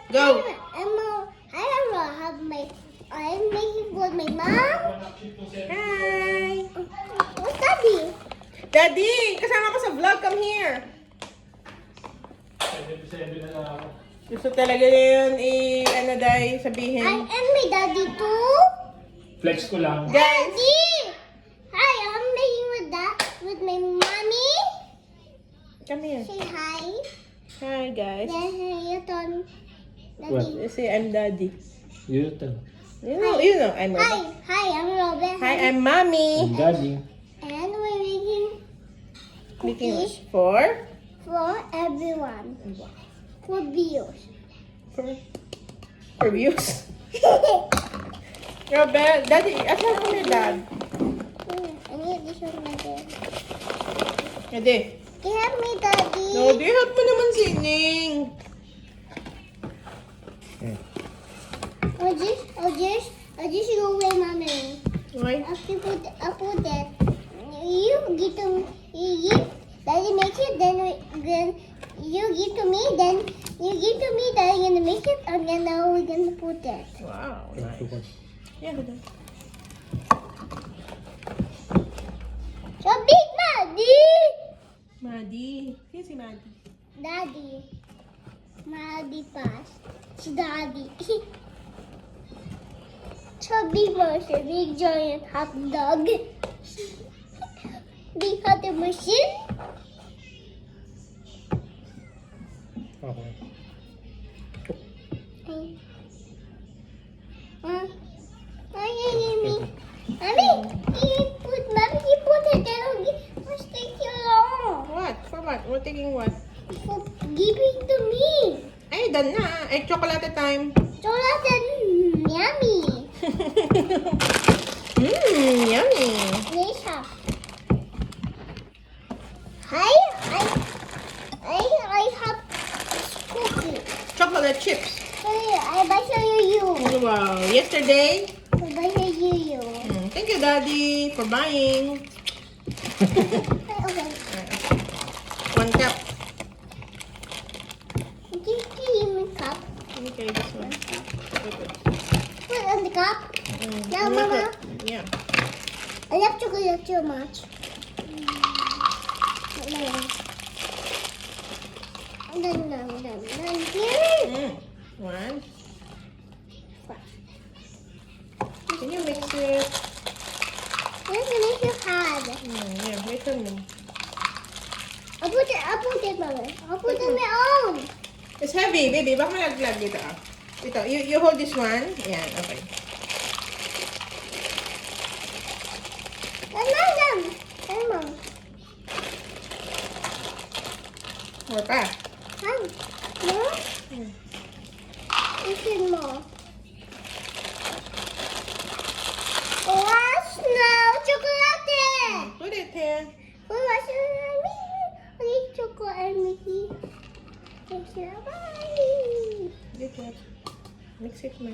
Go. I'm making with my mom. Hi. What's Daddy? Daddy, kasama ko sa vlog. Come here. Gusto talaga yun sabihin. I am my daddy too. Flex ko lang. Guys, Daddy! Hi, I'm making with my mommy. come here. Say hi. Hi, guys. Then you turn. What? Daddy. You say I'm daddy. You tell. You know, I'm Robin. Hi, I'm Robin. Hi, I'm mommy. I'm daddy. And we're making Making cookies for everyone. For views. for views. Robert, daddy, asan ko ni dad? I need this one again. Daddy. Can you help me, Daddy? No, di help mo naman si Ning. I'll just go away, Mommy. Why? I'll put that. You give to me. Daddy make it, then you give to me, then you give to me, then I'm gonna make it, and then now we're gonna put that. Wow, nice. Yeah, good. So big, Daddy! Maddie. Sino si Maddie? Daddy. Daddy pass. Si Daddy. Chubby version, big giant hot dog. Big hot machine. Okay. Mommy, you put it down. What's taking long? What? For what? We're taking what? For giving to me. Ay, done na. Ay, chocolate time. Chocolate and yummy. Yummy. Lisa. Hi, I have cookie. Chocolate chips. I buy for you. Wow. Yesterday. I buy for you. Thank you, Daddy, for buying. Okay. 1 cup. Give me cup. Okay, this one. Put on the cup. Now, Mama. Yeah. I love chocolate too much. Here. 1. Can you mix it? Let's make it hard. Yeah, mix it. I'll put it, Mama. I'll put it on my own. It's heavy, baby. Baka malaglag dito. Ito, you hold this one. Yan, okay. Hey, Mom. More pa. More? This is more. What's now? Chocolate! Put it here. What's I need chocolate and Mickey. Thank you. Bye. Dito. Mix it na.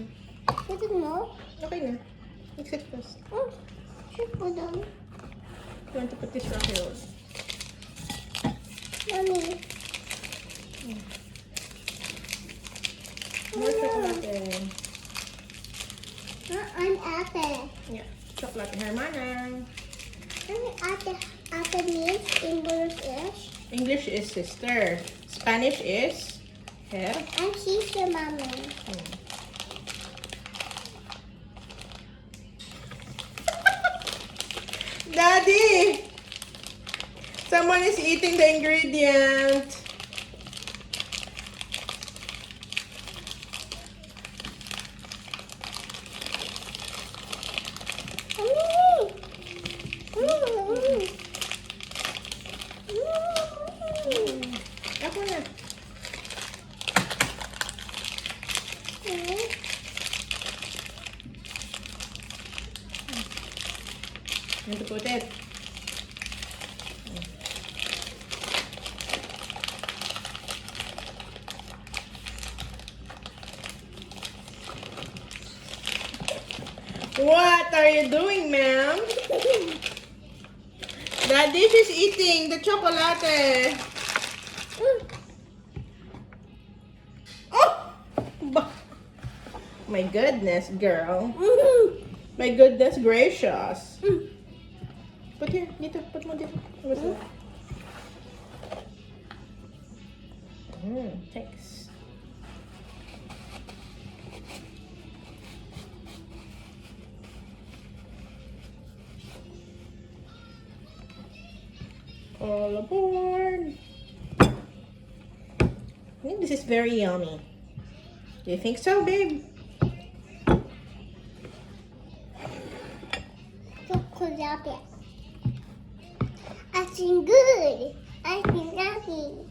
Is it more? Okay na. Mix it first. Oh, should put on. You want to put this rocky roll? Mommy. More chocolate. I'm apple. Yeah. Chocolate hermana. Apple means English. English is sister. Spanish is her. And she's your mommy. Daddy! Someone is eating the ingredient. Ako na. Need to put it. What are you doing, ma'am? Daddy is eating the chocolate. Oh! My goodness, girl. My goodness gracious. Put here, dito. Put mo dito. Thanks. All aboard. I think this is very yummy. Do you think so, babe? Chocolate. I feel good. I feel nothing.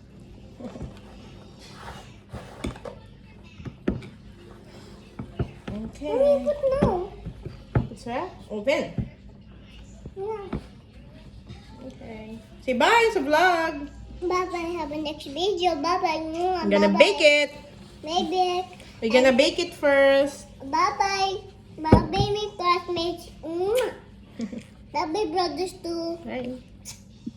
Okay. Very good now. What's that? Open. Yeah. Okay. Say bye sa vlog. Bye-bye. Have a next video. Bye-bye. I'm gonna bake it. Maybe. We're gonna bake it first. Bye-bye. Bye-bye, my classmates. Bye-bye, brothers too. Bye.